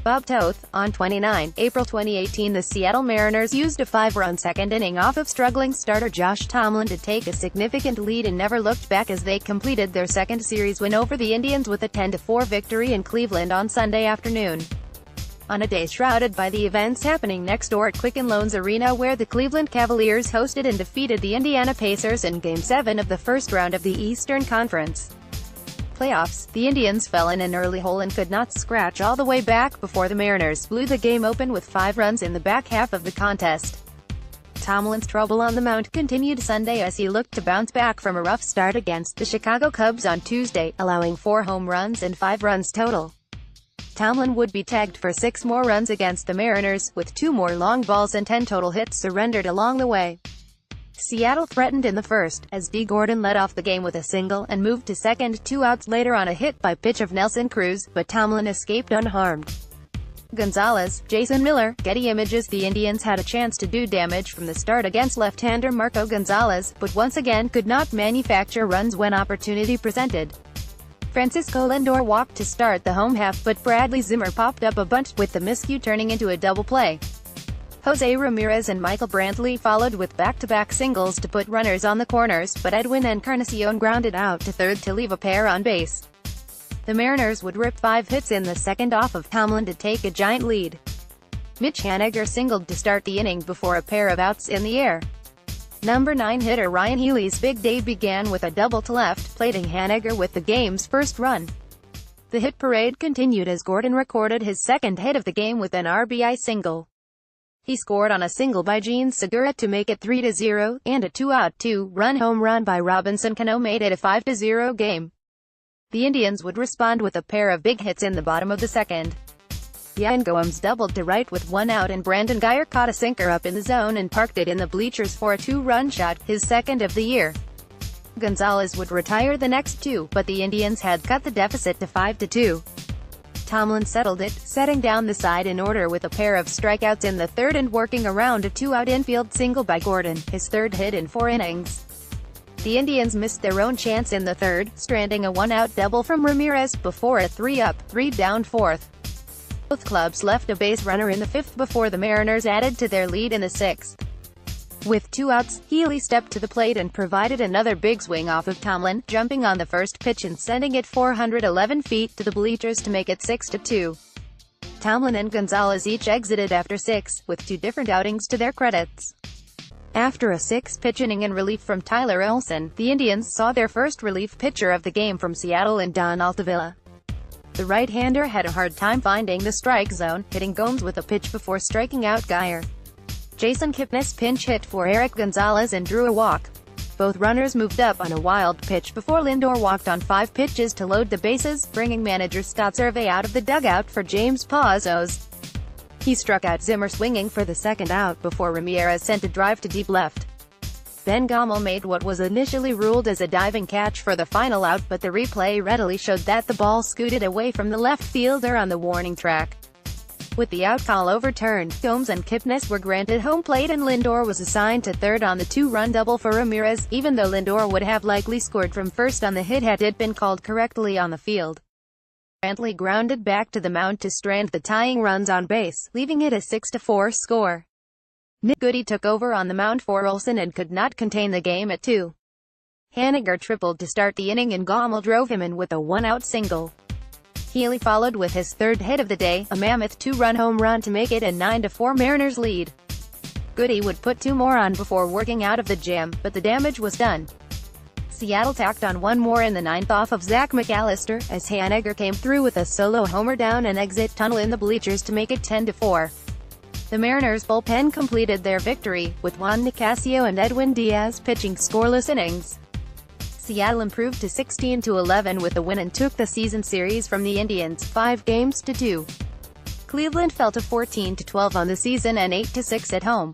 Bob Toth. On 29 April 2018, the Seattle Mariners used a 5-run second inning off of struggling starter Josh Tomlin to take a significant lead and never looked back as they completed their second series win over the Indians with a 10-4 victory in Cleveland on Sunday afternoon. On a day shrouded by the events happening next door at Quicken Loans Arena, where the Cleveland Cavaliers hosted and defeated the Indiana Pacers in Game 7 of the first round of the Eastern Conference playoffs, the Indians fell in an early hole and could not scratch all the way back before the Mariners blew the game open with 5 runs in the back half of the contest. Tomlin's trouble on the mound continued Sunday as he looked to bounce back from a rough start against the Chicago Cubs on Tuesday, allowing 4 home runs and 5 runs total. Tomlin would be tagged for 6 more runs against the Mariners, with 2 more long balls and 10 total hits surrendered along the way. Seattle threatened in the first, as D. Gordon led off the game with a single, and moved to second 2 outs later on a hit by pitch of Nelson Cruz, but Tomlin escaped unharmed. Gonzalez, Jason Miller, Getty Images. The Indians had a chance to do damage from the start against left-hander Marco Gonzalez, but once again could not manufacture runs when opportunity presented. Francisco Lindor walked to start the home half, but Bradley Zimmer popped up a bunt, with the miscue turning into a double play. Jose Ramirez and Michael Brantley followed with back-to-back singles to put runners on the corners, but Edwin Encarnacion grounded out to third to leave a pair on base. The Mariners would rip 5 hits in the second off of Tomlin to take a giant lead. Mitch Haniger singled to start the inning before a pair of outs in the air. Number 9 hitter Ryan Healy's big day began with a double to left, plating Haniger with the game's first run. The hit parade continued as Gordon recorded his second hit of the game with an RBI single. He scored on a single by Gene Segura to make it 3-0, and a 2-out, 2-run home run by Robinson Cano made it a 5-0 game. The Indians would respond with a pair of big hits in the bottom of the second. Yan Gomes doubled to right with 1 out, and Brandon Guyer caught a sinker up in the zone and parked it in the bleachers for a 2-run shot, his second of the year. Gonzalez would retire the next 2, but the Indians had cut the deficit to 5-2. Tomlin settled it, setting down the side in order with a pair of strikeouts in the third and working around a 2-out infield single by Gordon, his third hit in 4 innings. The Indians missed their own chance in the third, stranding a 1-out double from Ramirez before a 3-up, 3-down fourth. Both clubs left a base runner in the 5th before the Mariners added to their lead in the 6th. With 2 outs, Healy stepped to the plate and provided another big swing off of Tomlin, jumping on the first pitch and sending it 411 feet to the bleachers to make it 6-2. Tomlin and Gonzalez each exited after 6, with 2 different outings to their credits. After a 6-pitch inning in relief from Tyler Olson, the Indians saw their first relief pitcher of the game from Seattle in Don Altavilla. The right-hander had a hard time finding the strike zone, hitting Gomes with a pitch before striking out Guyer. Jason Kipnis pinch hit for Eric Gonzalez and drew a walk. Both runners moved up on a wild pitch before Lindor walked on 5 pitches to load the bases, bringing manager Scott Survey out of the dugout for James Pazos. He struck out Zimmer swinging for the second out before Ramirez sent a drive to deep left. Ben Gommel made what was initially ruled as a diving catch for the final out, but the replay readily showed that the ball scooted away from the left fielder on the warning track. With the out call overturned, Gomes and Kipnis were granted home plate and Lindor was assigned to third on the 2-run double for Ramirez, even though Lindor would have likely scored from first on the hit had it been called correctly on the field. Brantley grounded back to the mound to strand the tying runs on base, leaving it a 6-4 score. Nick Goody took over on the mound for Olson and could not contain the game at 2. Haniger tripled to start the inning and Gommel drove him in with a 1-out single. Healy followed with his third hit of the day, a mammoth 2-run home run to make it a 9-4 Mariners lead. Goody would put 2 more on before working out of the jam, but the damage was done. Seattle tacked on 1 more in the 9th off of Zach McAllister, as Haniger came through with a solo homer down an exit tunnel in the bleachers to make it 10-4. The Mariners bullpen completed their victory, with Juan Nicasio and Edwin Diaz pitching scoreless innings. Seattle improved to 16-11 with a win and took the season series from the Indians, 5-2. Cleveland fell to 14-12 on the season and 8-6 at home.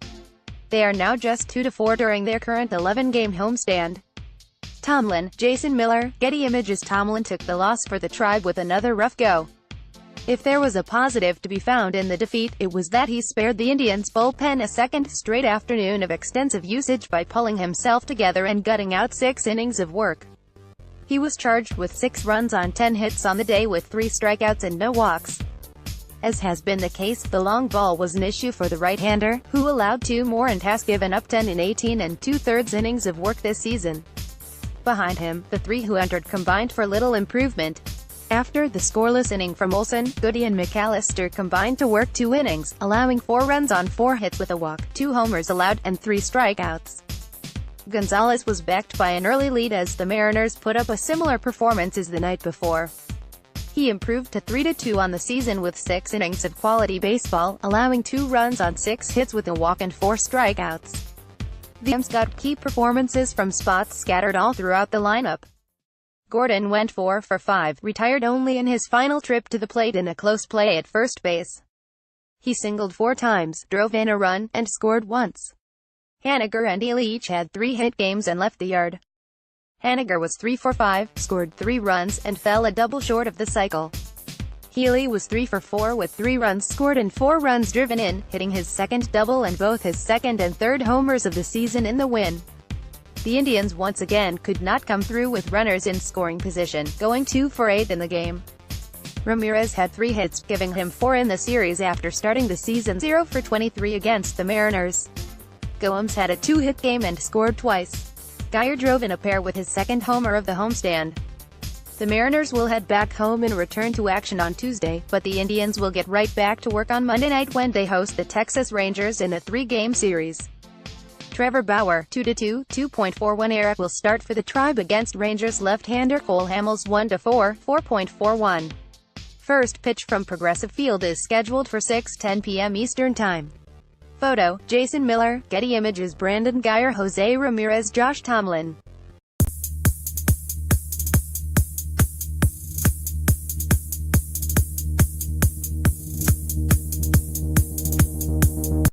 They are now just 2-4 during their current 11-game homestand. Tomlin, Jason Miller, Getty Images. Tomlin took the loss for the Tribe with another rough go. If there was a positive to be found in the defeat, it was that he spared the Indians' bullpen a second straight afternoon of extensive usage by pulling himself together and gutting out 6 innings of work. He was charged with 6 runs on 10 hits on the day with 3 strikeouts and no walks. As has been the case, the long ball was an issue for the right-hander, who allowed 2 more and has given up 10 in 18 and 2/3 innings of work this season. Behind him, the three who entered combined for little improvement. After the scoreless inning from Olsen, Goody and McAllister combined to work 2 innings, allowing 4 runs on 4 hits with a walk, 2 homers allowed, and 3 strikeouts. Gonzalez was backed by an early lead as the Mariners put up a similar performance as the night before. He improved to 3-2 on the season with 6 innings of quality baseball, allowing 2 runs on 6 hits with a walk and 4 strikeouts. The M's got key performances from spots scattered all throughout the lineup. Gordon went 4 for 5, retired only in his final trip to the plate in a close play at first base. He singled 4 times, drove in a run, and scored once. Haniger and Healy each had 3 hit games and left the yard. Haniger was 3 for 5, scored 3 runs, and fell a double short of the cycle. Healy was 3 for 4 with 3 runs scored and 4 runs driven in, hitting his second double and both his second and third homers of the season in the win. The Indians once again could not come through with runners in scoring position, going 2 for 8 in the game. Ramirez had 3 hits, giving him 4 in the series after starting the season 0 for 23 against the Mariners. Gomes had a 2-hit game and scored twice. Geyer drove in a pair with his second homer of the homestand. The Mariners will head back home and return to action on Tuesday, but the Indians will get right back to work on Monday night when they host the Texas Rangers in a 3-game series. Trevor Bauer, 2-2, 2.41 ERA will start for the Tribe against Rangers left-hander Cole Hamels 1-4, 4.41. First pitch from Progressive Field is scheduled for 6:10 p.m. Eastern Time. Photo, Jason Miller, Getty Images Brandon Geyer Jose Ramirez Josh Tomlin